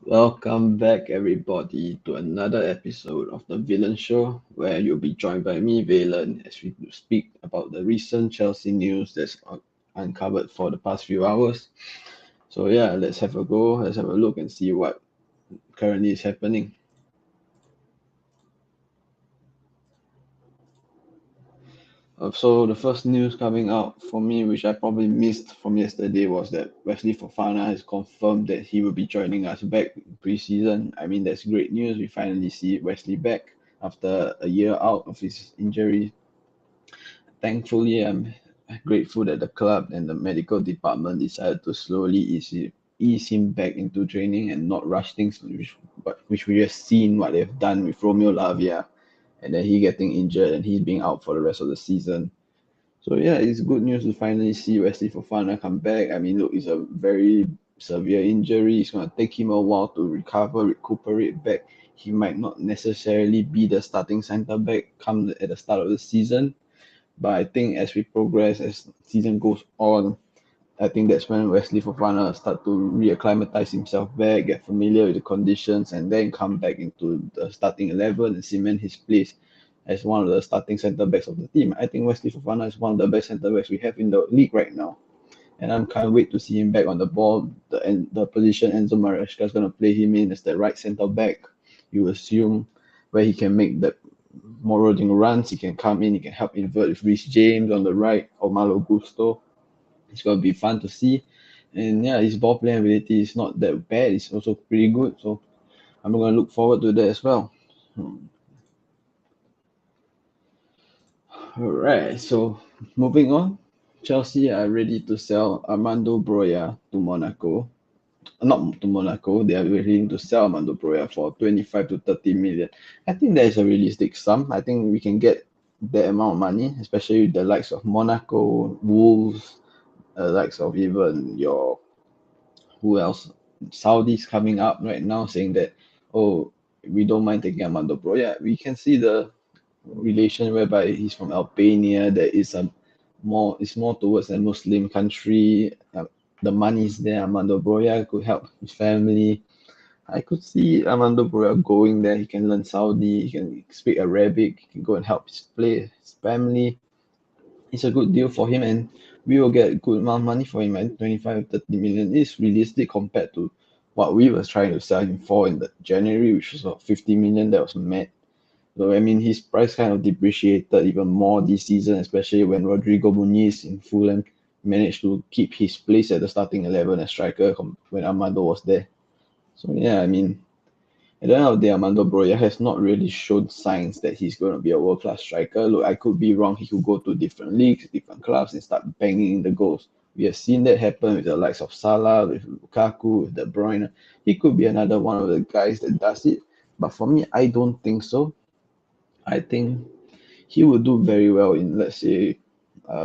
Welcome back, everybody, to another episode of The Villain Show, where you'll be joined by me, Valen, as we speak about the recent Chelsea news that's uncovered for the past few hours. So, yeah, let's have a go, let's have a look and see what currently is happening. So, the first news coming out for me, which I probably missed from yesterday, was that Wesley Fofana has confirmed that he will be joining us back in preseason. I mean, that's great news. We finally see Wesley back after a year out of his injury. Thankfully, I'm grateful that the club and the medical department decided to slowly ease him back into training and not rush things, which we have seen what they've done with Romeo Lavia, and then he getting injured and he's being out for the rest of the season. So yeah, it's good news to finally see Wesley Fofana come back. I mean, look, it's a very severe injury. It's gonna take him a while to recuperate back. He might not necessarily be the starting centre back come at the start of the season, but I think as we progress, as season goes on, I think that's when Wesley Fofana start to reacclimatize himself back, get familiar with the conditions, and then come back into the starting 11 and cement his place as one of the starting centre backs of the team. I think Wesley Fofana is one of the best centre backs we have in the league right now, and I can't wait to see him back on the ball. The position Enzo Maresca is going to play him in as the right centre back. You assume where he can make the more rolling runs, he can come in, he can help invert with Reece James on the right or Malo Gusto. It's going to be fun to see. And yeah, his ball playing ability is not that bad. It's also pretty good. So I'm going to look forward to that as well. All right. So moving on, Chelsea are ready to sell Armando Broja to Monaco. Not to Monaco. They are willing to sell Armando Broja for 25 to 30 million. I think that is a realistic sum. I think we can get that amount of money, especially with the likes of Monaco, Wolves, likes of even your who else? Saudis coming up right now saying that, oh, we don't mind taking Armando Bro. Yeah, we can see the relation whereby he's from Albania. There is a it's more towards a Muslim country. The money is there. Armando Broya could help his family. I could see Armando Broya going there. He can learn Saudi. He can speak Arabic. He can go and help his family. It's a good deal for him, and we will get good amount of money for him. And 25 30 million is realistic compared to what we was trying to sell him for in the January, which was about 50 million. That was mad. So I mean, his price kind of depreciated even more this season, especially when Rodrigo Muniz in Fulham managed to keep his place at the starting 11 as striker when Armando was there. So yeah, I mean, at the end of the day, Armando Broja has not really shown signs that he's going to be a world class striker. Look, I could be wrong. He could go to different leagues, different clubs, and start banging in the goals. We have seen that happen with the likes of Salah, with Lukaku, with De Bruyne. He could be another one of the guys that does it. But for me, I don't think so. I think he would do very well in, let's say,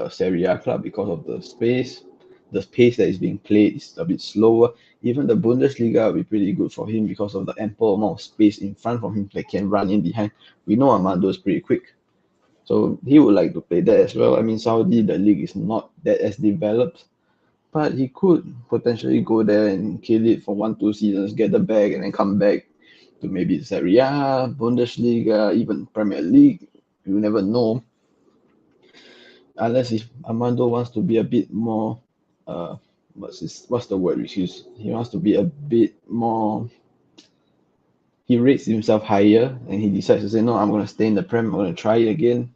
Serie A club because of the pace that is being played is a bit slower. Even the Bundesliga will be pretty good for him because of the ample amount of space in front of him that can run in behind. We know Armando is pretty quick, so he would like to play that as well. I mean, Saudi, the league is not that as developed, but he could potentially go there and kill it for 1 2 seasons, get the bag, and then come back to maybe Serie A, Bundesliga, even Premier League. You never know, unless if Armando wants to be a bit more, uh, what's the word which he wants to be a bit more. He rates himself higher, and he decides to say, no, I'm going to stay in the Prem. I'm going to try it again.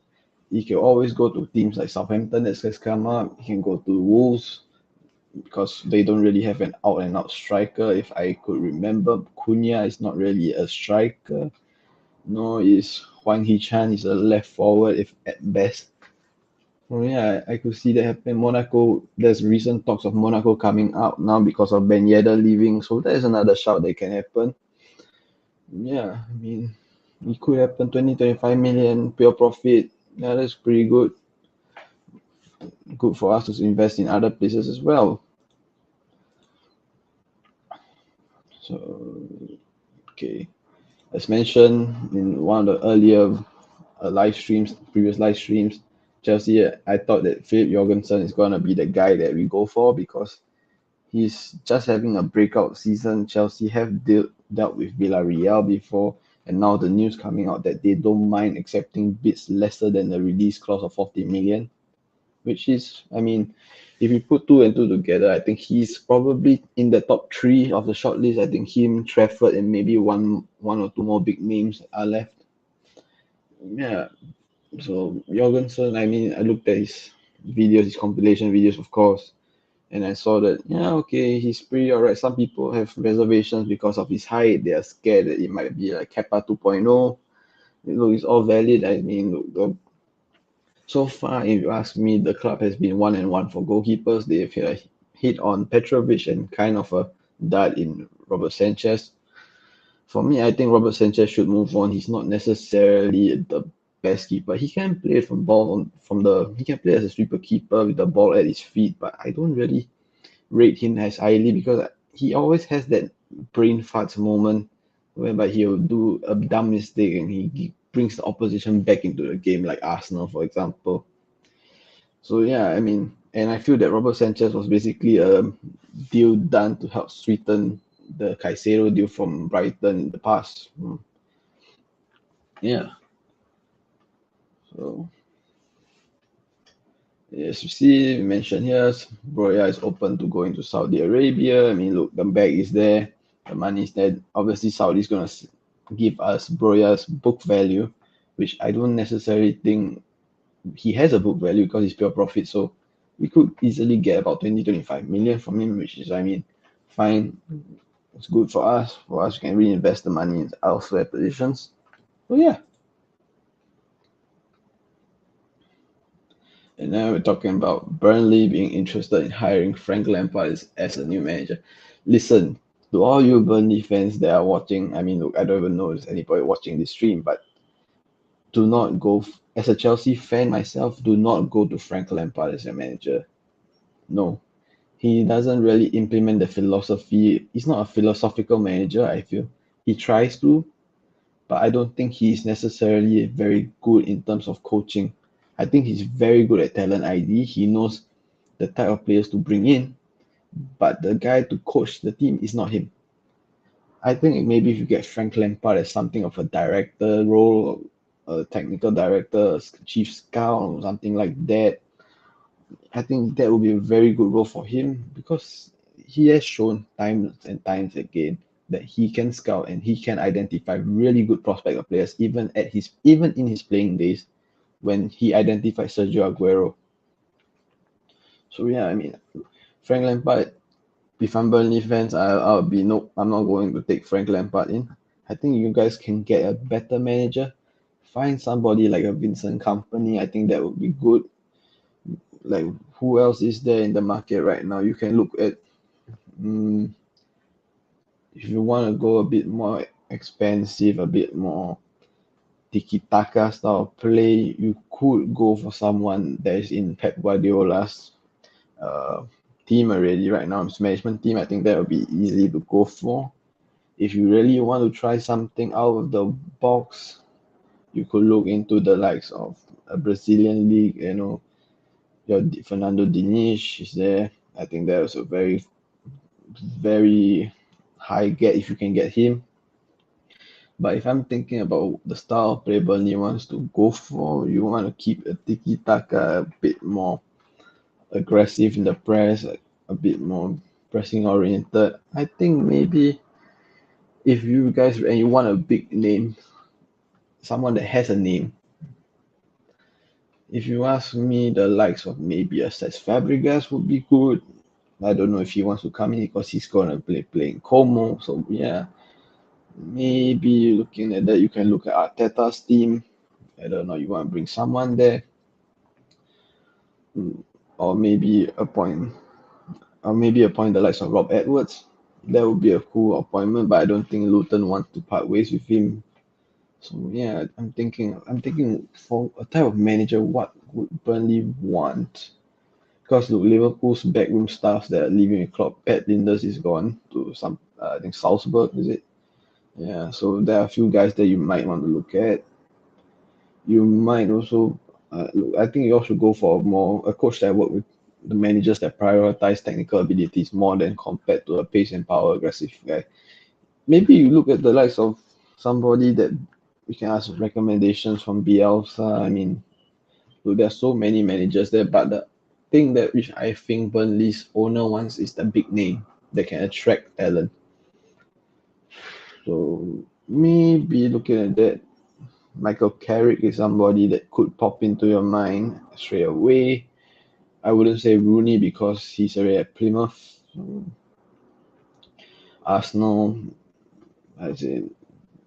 He can always go to teams like Southampton that has come up. He can go to Wolves because they don't really have an out and out striker. If I could remember, Cunha is not really a striker. No, is Huang Hee-chan is a left forward, if at best. Oh yeah, I could see that happen. Monaco, there's recent talks of Monaco coming out now because of Ben Yedder leaving, so there's another shout that can happen. Yeah, I mean, it could happen. 20 25 million pure profit. Yeah, that's pretty good. Good for us to invest in other places as well. So, okay, as mentioned in one of the earlier previous live streams, Chelsea, I thought that Philip Jorgensen is going to be the guy that we go for because He's just having a breakout season. Chelsea have dealt with Villarreal before, and now the news coming out that they don't mind accepting bids lesser than the release clause of 40 million, which is, I mean, if you put two and two together, I think he's probably in the top three of the shortlist. I think him, Trafford, and maybe one or two more big names are left. Yeah. So Jorgensen, I mean, I looked at his videos, his compilation videos, of course, and I saw that, yeah, okay, he's pretty alright. Some people have reservations because of his height. They are scared that it might be like Kepa 2.0. Look, it's all valid. I mean, look, so far, if you ask me, the club has been 1-1 for goalkeepers. They've hit on Petrovic and kind of a dud in Robert Sanchez. For me, I think Robert Sanchez should move on. He's not necessarily the best keeper. He can play from ball from the. He can play as a sweeper keeper with the ball at his feet, but I don't really rate him as highly because he always has that brain farts moment whereby he'll do a dumb mistake and he brings the opposition back into the game, like Arsenal, for example. So yeah, I mean, and I feel that Robert Sanchez was basically a deal done to help sweeten the Caicedo deal from Brighton in the past. Yeah. So yes, you see, mentioned here, Broya is open to going to Saudi Arabia. I mean, look, the bag is there, the money is there. Obviously, Saudi is gonna give us Broya's book value, which I don't necessarily think he has a book value because it's pure profit. So we could easily get about 20-25 million from him, which is, I mean, fine. It's good for us. For us, we can reinvest the money in elsewhere positions. So yeah. And now we're talking about Burnley being interested in hiring Frank Lampard as a new manager. Listen, to all you Burnley fans that are watching, I mean, look, I don't even know if there's anybody watching this stream, but do not go, as a Chelsea fan myself, do not go to Frank Lampard as your manager. No, he doesn't really implement the philosophy. He's not a philosophical manager, I feel. He tries to, but I don't think he's necessarily very good in terms of coaching. I think he's very good at talent ID. He knows the type of players to bring in, but the guy to coach the team is not him. I think maybe if you get Frank Lampard as something of a director role, a technical director, chief scout, or something like that, I think that would be a very good role for him because he has shown times and times again that he can scout and he can identify really good prospect of players even in his playing days when he identified Sergio Aguero. So yeah, I mean Frank Lampard, if I'm Burnley fans, I'll be no, I'm not going to take Frank Lampard in. I think you guys can get a better manager. Find somebody like a Vincent Company. I think that would be good. Like who else is there in the market right now? You can look at if you want to go a bit more expensive, a bit more tiki-taka style of play, you could go for someone that is in Pep Guardiola's uh, team already right now, his management team. I think that would be easy to go for. If you really want to try something out of the box, you could look into the likes of a Brazilian league. You know, your Fernando Diniz is there. I think that was a very, very high get if you can get him. But if I'm thinking about the style of play Burnley wants to go for, you want to keep a tiki-taka a bit more aggressive in the press, a bit more pressing oriented. I think maybe if you guys and you want a big name, someone that has a name. If you ask me, the likes of maybe a Cesc Fabregas would be good. I don't know if he wants to come in because he's gonna playing Como. So yeah, maybe looking at that, you can look at Arteta's team. I don't know. You want to bring someone there, or maybe appoint the likes of Rob Edwards. That would be a cool appointment, but I don't think Luton wants to part ways with him. So yeah, I'm thinking for a type of manager, what would Burnley want? Because look, Liverpool's backroom staff that are leaving the club, Pat Linders is gone to some, I think Salzburg, is it? Yeah, so there are a few guys that you might want to look at. You might also, look, I think you also go for a coach that work with the managers that prioritize technical abilities more than compared to a pace and power aggressive guy. Maybe you look at the likes of somebody that we can ask recommendations from Bielsa. I mean, look, there's so many managers there, but the thing that which I think Burnley's owner wants is the big name that can attract talent. So maybe looking at that, Michael Carrick is somebody that could pop into your mind straight away. I wouldn't say Rooney because he's already at Plymouth. Arsenal, I'd say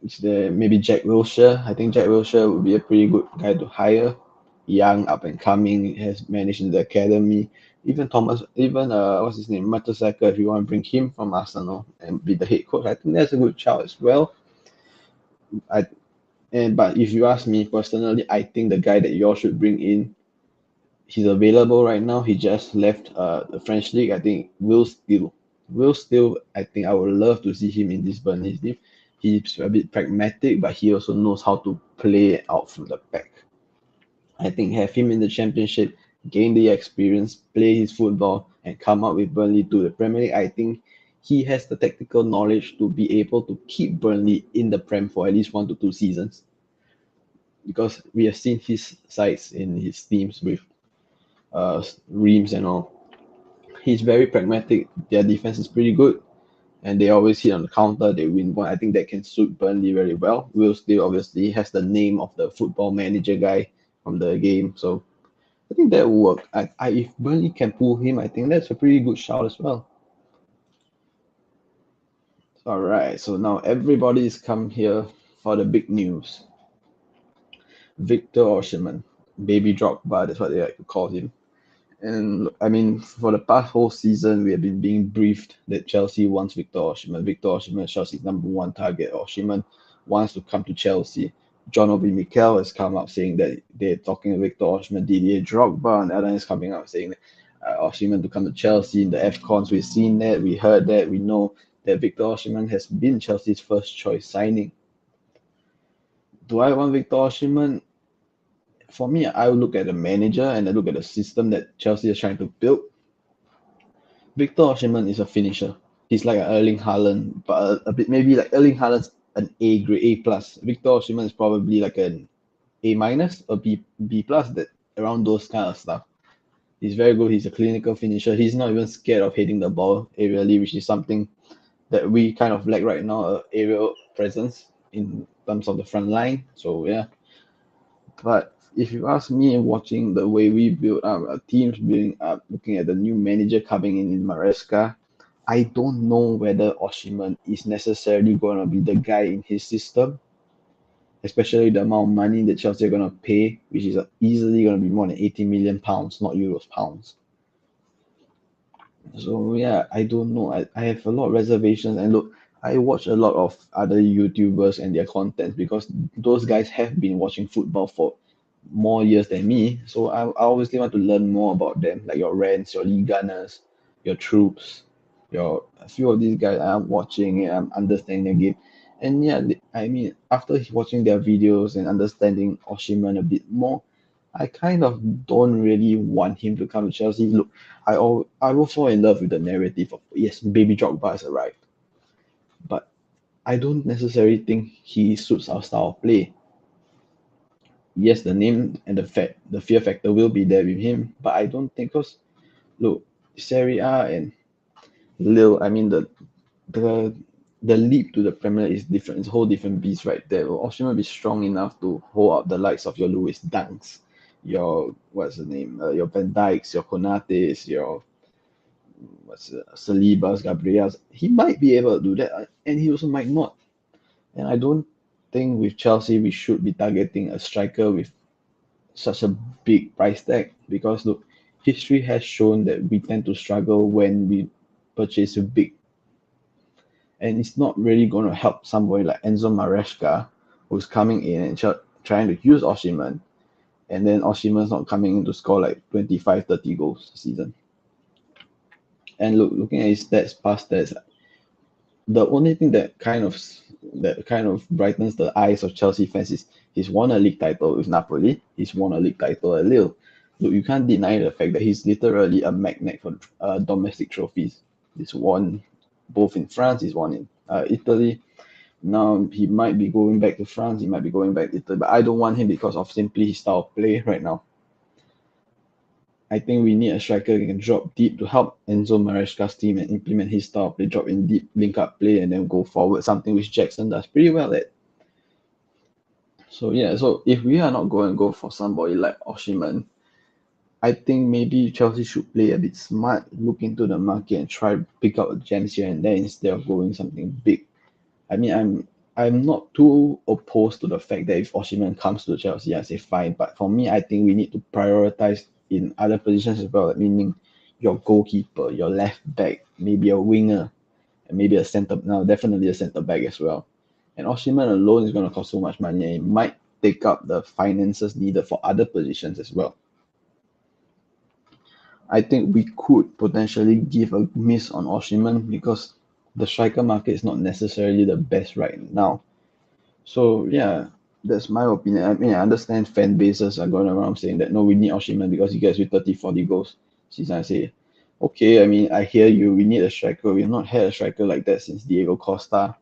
is there maybe Jack Wilshere. I think Jack Wilshere would be a pretty good guy to hire. Young, up and coming, has managed in the academy. Even what's his name, Mertesacker, if you want to bring him from Arsenal and be the head coach, I think that's a good shout as well. But if you ask me personally, I think the guy that you all should bring in, he's available right now. He just left the French league. I think Will Still. I think I would love to see him in this Burnley team. He's a bit pragmatic, but he also knows how to play out from the back. I think have him in the Championship, gain the experience, play his football, and come up with Burnley to the Premier League. I think he has the tactical knowledge to be able to keep Burnley in the Prem for at least 1 to 2 seasons. Because we have seen his sides in his teams with Reims and all. He's very pragmatic. Their defense is pretty good, and they always hit on the counter. They win one. I think that can suit Burnley very well. Will Still obviously has the name of the football manager guy from the game, so I think that will work. If Burnley can pull him, I think that's a pretty good shout as well. All right, so now everybody's come here for the big news. Victor Osimhen, Baby Drogba, that's what they like to call him. And I mean, for the past whole season, we have been being briefed that Chelsea wants Victor Osimhen. Victor Osimhen is Chelsea's #1 target. Osimhen wants to come to Chelsea. John Obi Mikel has come up saying that they're talking to Victor Osimhen, Didier Drogba, and Alan is coming out saying that Osimhen to come to Chelsea in the AFCONs. We've seen that, we heard that, we know that Victor Osimhen has been Chelsea's first choice signing. Do I want Victor Osimhen? For me, I would look at the manager and I look at the system that Chelsea is trying to build. Victor Osimhen is a finisher. He's like an Erling Haaland, but a bit maybe like Erling Haaland's an A grade, A plus. Victor Osimhen is probably like an A minus or B plus, that around those kind of stuff. He's very good. He's a clinical finisher. He's not even scared of hitting the ball aerially, which is something that we kind of lack right now, aerial presence in terms of the front line. So yeah. But if you ask me, watching the way we build up our teams, building up, looking at the new manager coming in Maresca, I don't know whether Osimhen is necessarily going to be the guy in his system, especially the amount of money that Chelsea are going to pay, which is easily going to be more than 80 million pounds, not euros, pounds. So yeah, I don't know. I have a lot of reservations. And look, I watch a lot of other YouTubers and their content because those guys have been watching football for more years than me. So I obviously want to learn more about them, like your Rents, your Lee Gunners, your Troops, a few of these guys I'm watching and I'm understanding the game. And yeah, I mean, after watching their videos and understanding Osimhen a bit more, I kind of don't really want him to come to Chelsea. Look, I will fall in love with the narrative of yes, Baby Drogba has arrived, but I don't necessarily think he suits our style of play. Yes, the name and the fear factor will be there with him, but I don't think, because look, Serie A and Lille, I mean the leap to the Premier League is different. It's a whole different beast right there. Will Osimhen be strong enough to hold up the likes of your Lewis Dunks, your what's the name, your Van Dijks, your Konates, your Salibas, Gabriels? He might be able to do that, and he also might not. And I don't think with Chelsea we should be targeting a striker with such a big price tag, because look, history has shown that we tend to struggle when we purchase a big, and it's not really going to help somebody like Enzo Maresca, who's coming in and trying to use Osimhen, and then Osimhen's not coming in to score like 25, 30 goals a season. And looking at his stats, past stats, the only thing that kind of brightens the eyes of Chelsea fans is he's won a league title with Napoli, he's won a league title at Lille. look, you can't deny the fact that he's literally a magnet for domestic trophies. He's won both in France, he's won in Italy. Now he might be going back to France, he might be going back to Italy, but I don't want him because of simply his style of play right now. I think we need a striker who can drop deep to help Enzo Maresca's team and implement his style of play, drop in deep, link up play, and then go forward, something which Jackson does pretty well at. So yeah, so if we are not going to go for somebody like Osimhen, I think maybe Chelsea should play a bit smart, look into the market and try to pick out gems here and there instead of going something big. I mean, I'm not too opposed to the fact that if Osimhen comes to Chelsea, I say fine. But for me, I think we need to prioritize in other positions as well, meaning your goalkeeper, your left back, maybe a winger, and maybe a centre. Now, definitely a centre back as well. And Osimhen alone is going to cost so much money, and it might take up the finances needed for other positions as well. I think we could potentially give a miss on Osimhen because the striker market is not necessarily the best right now. So yeah, that's my opinion. I mean, I understand fan bases are going around saying that no, we need Osimhen because he gets you 30, 40 goals. Since I say, okay, I mean, I hear you. We need a striker. We've not had a striker like that since Diego Costa.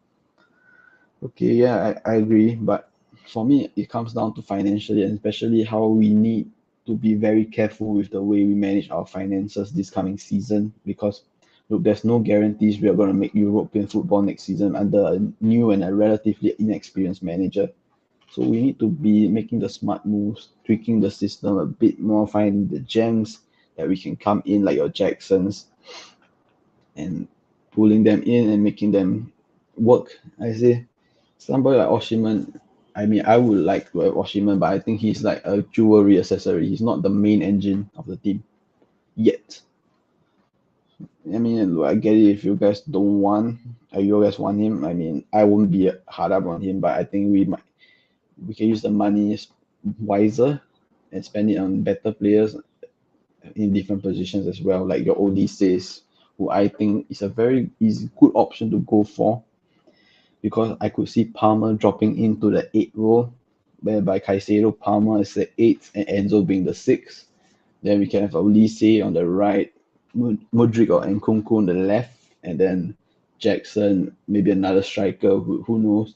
Okay, yeah, I agree. But for me, it comes down to financially, and especially how we need to be very careful with the way we manage our finances this coming season because look, there's no guarantees we are going to make European football next season under a new and a relatively inexperienced manager. So we need to be making the smart moves, tweaking the system a bit more, finding the gems that we can come in, like your Jacksons, and pulling them in and making them work. I say somebody like Osimhen, I mean, I would like to have Osimhen, but I think he's like a jewelry accessory. He's not the main engine of the team yet. I mean, I get it if you guys don't want, you guys want him. I mean, I won't be hard up on him, but I think we can use the money wiser and spend it on better players in different positions as well, like your Odysseus, who I think is a very easy, good option to go for because I could see Palmer dropping into the 8 role, whereby Caicedo, Palmer is the 8th, and Enzo being the 6th. Then we can have Olise on the right, Mudryk or Nkunku on the left, and then Jackson, maybe another striker, who knows,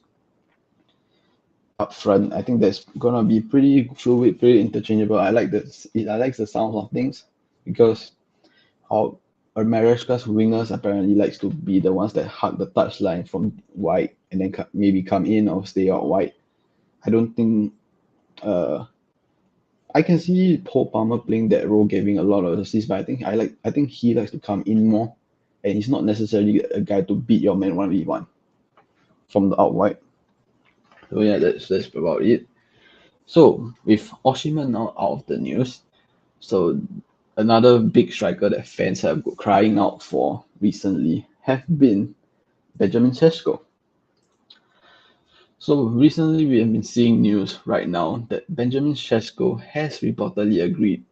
up front. I think that's gonna be pretty fluid, pretty interchangeable. I like this. I like the sound of things because our Maresca's wingers apparently likes to be the ones that hug the touchline from wide and then maybe come in or stay out wide. I don't think I can see Paul Palmer playing that role, giving a lot of assists, but I think he likes to come in more, and he's not necessarily a guy to beat your man 1v1 from the out wide. So yeah, that's about it. So with Osimhen now out of the news, so another big striker that fans have been crying out for recently have been Benjamin Sesko. So recently we have been seeing news right now that Benjamin Sesko has reportedly agreed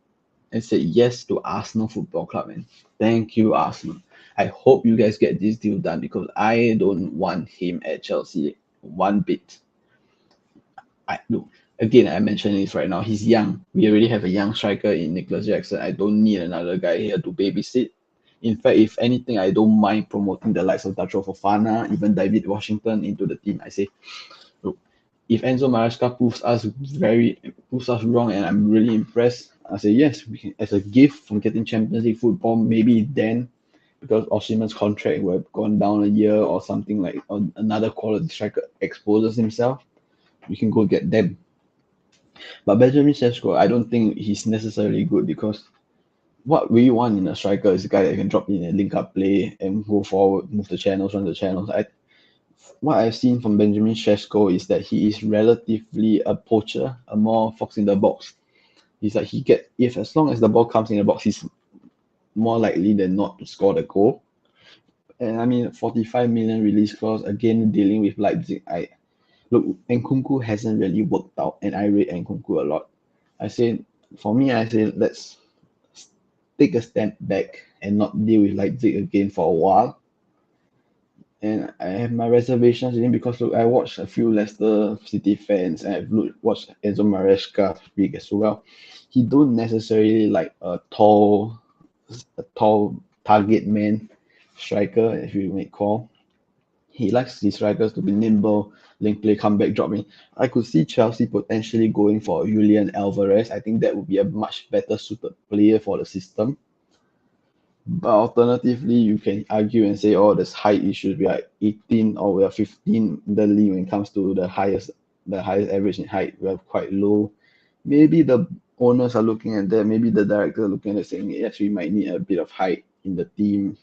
and said yes to Arsenal Football Club. And thank you, Arsenal. I hope you guys get this deal done because I don't want him at Chelsea one bit. Look, again, I mentioned this right now. He's young. We already have a young striker in Nicholas Jackson. I don't need another guy here to babysit. In fact, if anything, I don't mind promoting the likes of Dacho Fofana, even David Washington into the team. I say, look, if Enzo Maresca proves us wrong, and I'm really impressed, I say yes, we can, as a gift from getting Champions League football, maybe then, because Osimhen's contract will have gone down a year or something like, or another quality striker exposes himself, we can go get them. But Benjamin Sesko, I don't think he's necessarily good because what we want in a striker is a guy that can drop in and link up play and go forward, move the channels, run the channels. What I've seen from Benjamin Sesko is that he is relatively a poacher, a more fox in the box. He's like if as long as the ball comes in the box, he's more likely than not to score the goal. And I mean, 45 million release clause, again, dealing with Leipzig. Look, Nkunku hasn't really worked out, and I rate Nkunku a lot. For me, let's take a step back and not deal with Leipzig again for a while. And I have my reservations in him because look, I watched a few Leicester City fans and watched Enzo Maresca speak as well. He don't necessarily like a tall target man striker, if you may call. He likes his strikers to be nimble, link play, comeback, drop in. I could see Chelsea potentially going for Julian Alvarez. I think that would be a much better suited player for the system. But alternatively, you can argue and say, oh, there's height issues. We are 18 or we are 15 in the league when it comes to the highest average in height. We are quite low. Maybe the owners are looking at that. Maybe the director are looking at it saying, yes, we might need a bit of height in the team.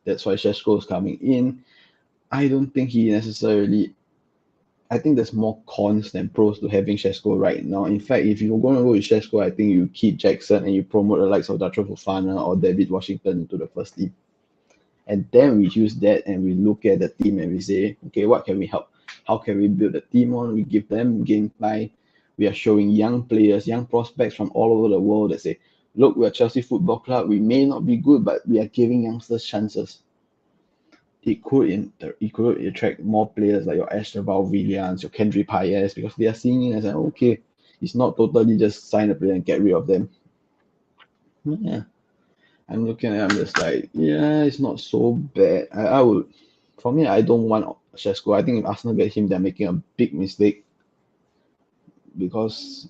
That's why Šeško is coming in. I don't think he necessarily. I think there's more cons than pros to having Šeško right now. In fact, if you're going to go with Šeško, I think you keep Jackson and you promote the likes of Datro Fofana or David Washington into the first team. And then we use that and we look at the team and we say, okay, what can we help? How can we build the team on? We give them game time. We are showing young players, young prospects from all over the world that say, look, we're Chelsea Football Club. We may not be good, but we are giving youngsters chances. It could attract more players like your Esteval Williams, your Kendry Paez, because they are seeing it as like, okay, it's not totally just sign a player and get rid of them. Yeah. I'm looking at it, I'm just like, yeah, it's not so bad. For me, I don't want Šeško. I think if Arsenal get him, they're making a big mistake. Because,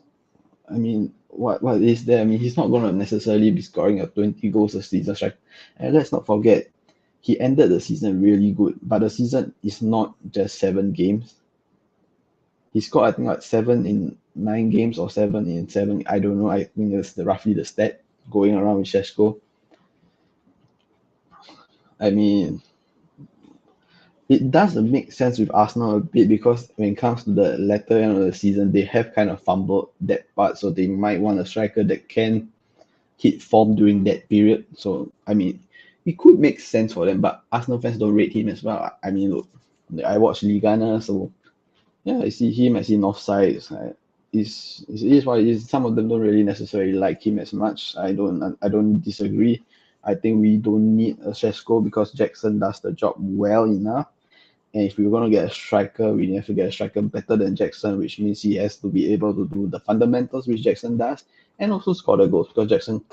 I mean, what is there? I mean, he's not going to necessarily be scoring 20 goals a season, right? And let's not forget, he ended the season really good, but the season is not just 7 games. He scored, I think, like 7 in 9 games or 7 in 7. I don't know. I think that's roughly the stat going around with Šeško. I mean, it does make sense with Arsenal a bit because when it comes to the latter end of the season, they have kind of fumbled that part, so they might want a striker that can hit form during that period. So, I mean, it could make sense for them, but Arsenal fans don't rate him as well. I mean, look, I watch Liga, so yeah, I see him, I see Northside. It is what it is. Some of them don't really necessarily like him as much. I don't disagree. I think we don't need a Šeško because Jackson does the job well enough. And if we're going to get a striker, we have to get a striker better than Jackson, which means he has to be able to do the fundamentals, which Jackson does, and also score the goals because Jackson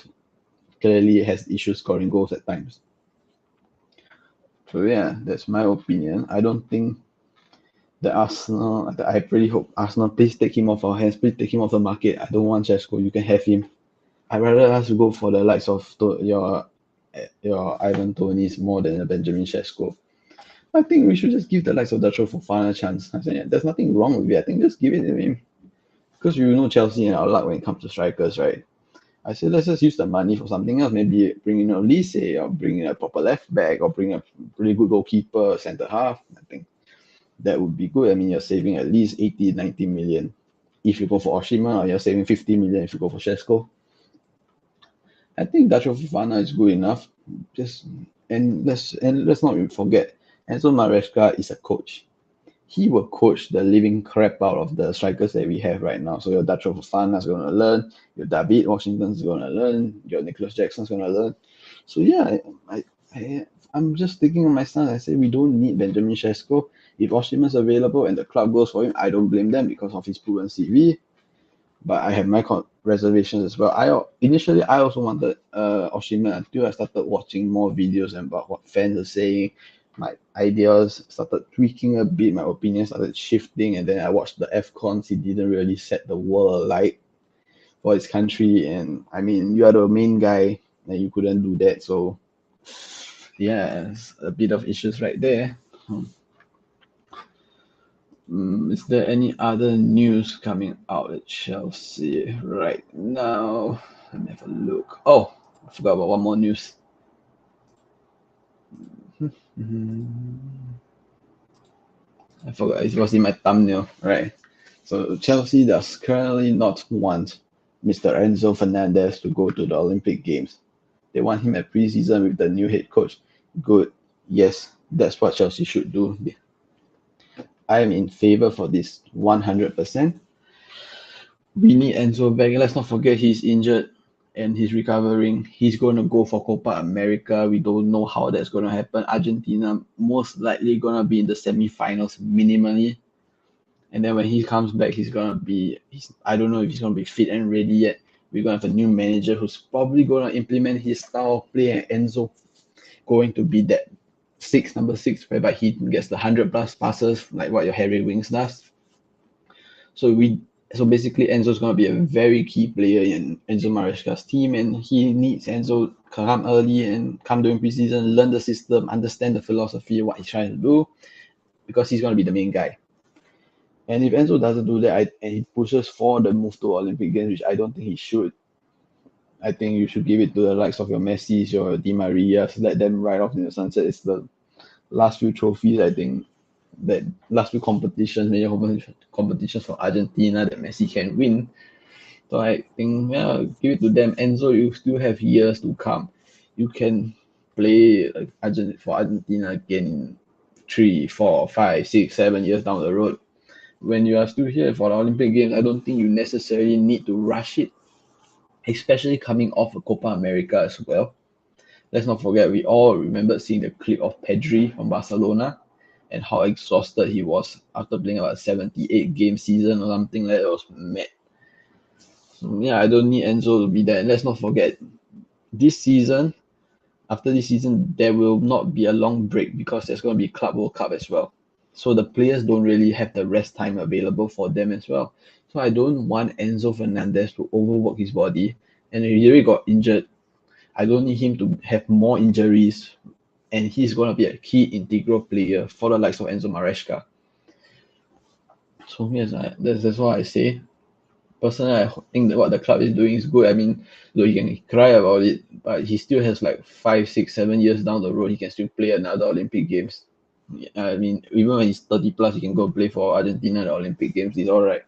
clearly has issues scoring goals at times. So yeah, that's my opinion. I don't think I really hope Arsenal, please take him off our hands, please take him off the market. I don't want Šeško, you can have him. I'd rather us go for the likes of your Ivan Toney's more than a Benjamin Šeško. I think we should just give the likes of Datro Fofana a chance. I said, yeah, there's nothing wrong with it. I think just give it to him. Because you know Chelsea and our luck when it comes to strikers, right? I said, let's just use the money for something else. Maybe bring in a Lise or bring in a proper left back or bring a really good goalkeeper, centre half. I think that would be good. I mean, you're saving at least 80, 90 million if you go for Oshima, or you're saving 50 million if you go for Šeško. I think Datro Fofana is good enough. Let's not forget, Enzo Maresca is a coach. He will coach the living crap out of the strikers that we have right now. So your Datro Fofana is going to learn, your David Washington is going to learn, your Nicholas Jackson is going to learn. So yeah, I'm just thinking of my son. I say we don't need Benjamin Šeško. If Osimhen is available and the club goes for him, I don't blame them because of his proven CV. But I have my reservations as well. Initially I also wanted Osimhen until I started watching more videos about what fans are saying. My ideas started tweaking a bit, my opinions started shifting, and then I watched the AFCONs. He didn't really set the world alight for his country, and I mean, you are the main guy, and you couldn't do that, so yeah, it's a bit of issues right there. Is there any other news coming out at Chelsea right now? Let me have a look. Oh, I forgot about one more news. I forgot, it was in my thumbnail, right? So Chelsea does currently not want Mr. Enzo Fernandez to go to the Olympic Games. They want him at preseason with the new head coach. Good. Yes, that's what Chelsea should do. I am in favor for this 100%. We need Enzo back. Let's not forget he's injured. and he's recovering. He's going to go for Copa America. We don't know how that's going to happen. Argentina most likely going to be in the semi-finals minimally. And then when he comes back, I don't know if he's going to be fit and ready yet. We're going to have a new manager who's probably going to implement his style of play, and Enzo going to be that number six, whereby he gets the 100 plus passes like what your Harry Winks does. So basically Enzo's going to be a very key player in Enzo Maresca's team, and he needs Enzo to come early and come during preseason, learn the system, understand the philosophy, what he's trying to do, because he's going to be the main guy. And if Enzo doesn't do that, and he pushes for the move to Olympic Games, which I don't think he should, I think you should give it to the likes of your Messi, your Di Maria, let them ride off in the sunset. It's the last few trophies, I think, that last few competitions, major competitions for Argentina that Messi can win. So I think, yeah, give it to them. Enzo, you still have years to come. You can play for Argentina again in 3, 4, 5, 6, 7 years down the road. When you are still here for the Olympic Games, I don't think you necessarily need to rush it, especially coming off a Copa America as well. Let's not forget, we all remember seeing the clip of Pedri from Barcelona and how exhausted he was after playing about a 78 game season or something like that. It was mad. So yeah, I don't need Enzo to be there. And let's not forget, after this season, there will not be a long break because there's going to be Club World Cup as well. So the players don't really have the rest time available for them as well. So I don't want Enzo Fernandez to overwork his body. And if he already got injured, I don't need him to have more injuries. And he's going to be a key integral player for the likes of Enzo Maresca. So yes, that's what I say. Personally, I think that what the club is doing is good. I mean, though he can cry about it, but he still has like 5, 6, 7 years down the road, he can still play another Olympic Games. I mean, even when he's 30 plus, he can go play for Argentina at the Olympic Games. He's all right.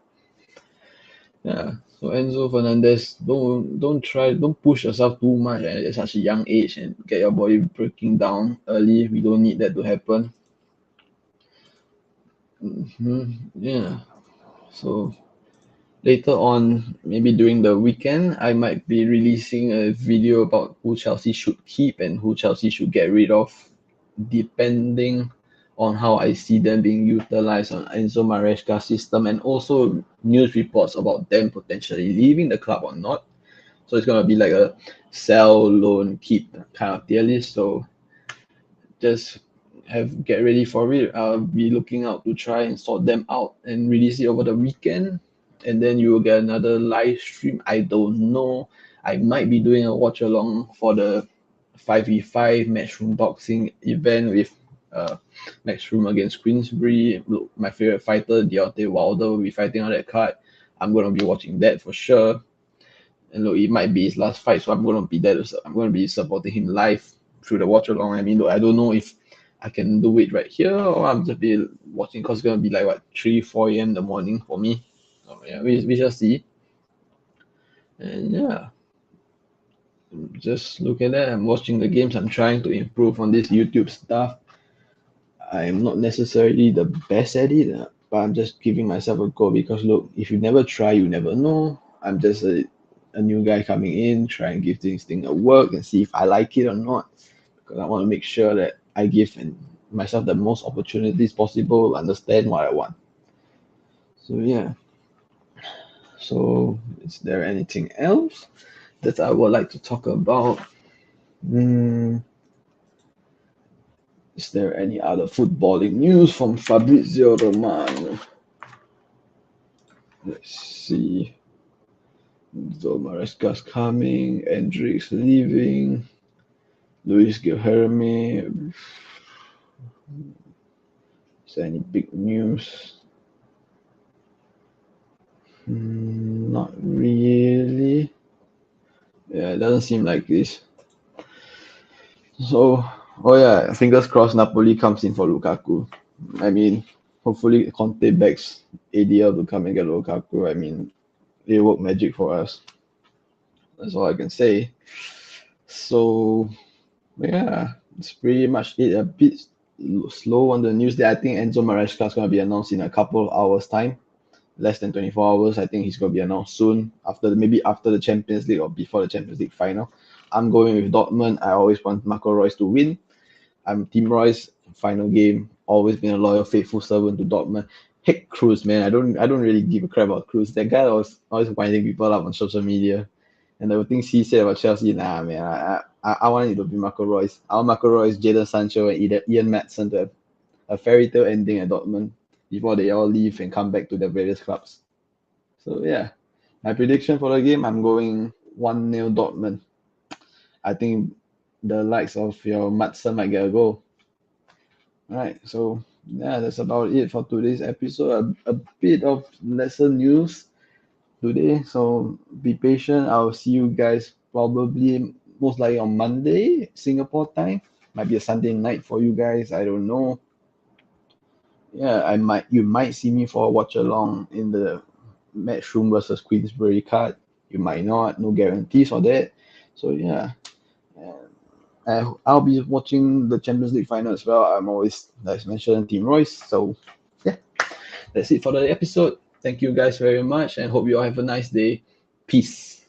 Yeah. So Enzo Fernandez, don't push yourself too much at such a young age and get your body breaking down early. We don't need that to happen. Yeah. So later on, maybe during the weekend, I might be releasing a video about who Chelsea should keep and who Chelsea should get rid of, depending on how I see them being utilized on Enzo Maresca's system, and also news reports about them potentially leaving the club or not. So it's going to be like a sell, loan, keep kind of tier list. So just get ready for it. I'll be looking out to try and sort them out and release it over the weekend. And then you will get another live stream. I don't know. I might be doing a watch along for the 5v5 matchroom boxing event with matchroom against Queensbury. Look, my favorite fighter, Deontay Wilder, will be fighting on that card. I'm going to be watching that for sure. And look, it might be his last fight, so I'm going to be there. I'm going to be supporting him live through the watch along. I mean, look, I don't know if I can do it right here or I'm just be watching because it's going to be like 3, 4 a.m. in the morning for me. So yeah, we shall see. And yeah, just look at that. I'm watching the games. I'm trying to improve on this YouTube stuff. I'm not necessarily the best at it, but I'm just giving myself a go because look, if you never try, you never know. I'm just a new guy coming in, try and give this thing a work and see if I like it or not. Because I want to make sure that I give myself the most opportunities possible, understand what I want. So yeah. So is there anything else that I would like to talk about? Is there any other footballing news from Fabrizio Romano? Let's see. Maresca's coming, Hendricks leaving, Luis Guilherme. Is there any big news? Not really. Yeah, it doesn't seem like this. So, oh yeah, fingers crossed Napoli comes in for Lukaku. I mean, hopefully Conte begs ADL to come and get Lukaku. I mean, they work magic for us. That's all I can say. So, yeah, it's pretty much it. A bit slow on the news there. I think Enzo Maresca is going to be announced in a couple of hours' time. less than 24 hours. I think he's going to be announced soon, maybe after the Champions League or before the Champions League final. I'm going with Dortmund. I always want Marco Reus to win. I'm Team Reus. Final game. Always been a loyal, faithful servant to Dortmund. Heck, Cruz, man. I don't really give a crap about Cruz. That guy was always winding people up on social media. And the things he said about Chelsea, nah, man. I want it to be Marco Reus. I want Marco Reus, Jadon Sancho, and Ian Maatsen to have a fairy tale ending at Dortmund before they all leave and come back to their various clubs. So yeah, my prediction for the game, I'm going 1-0 Dortmund. I think the likes of your Maatsen might get a goal. All right, so yeah, that's about it for today's episode. A bit of lesser news today, so be patient. I'll see you guys probably most likely on Monday, Singapore time. Might be a Sunday night for you guys. I don't know. Yeah, you might see me for a watch along in the Matchroom versus Queensbury card. You might not. No guarantees for that. So yeah. I'll be watching the Champions League final as well. I'm always, like I mentioned, Team Royce. So yeah, that's it for the episode. Thank you guys very much and hope you all have a nice day. Peace.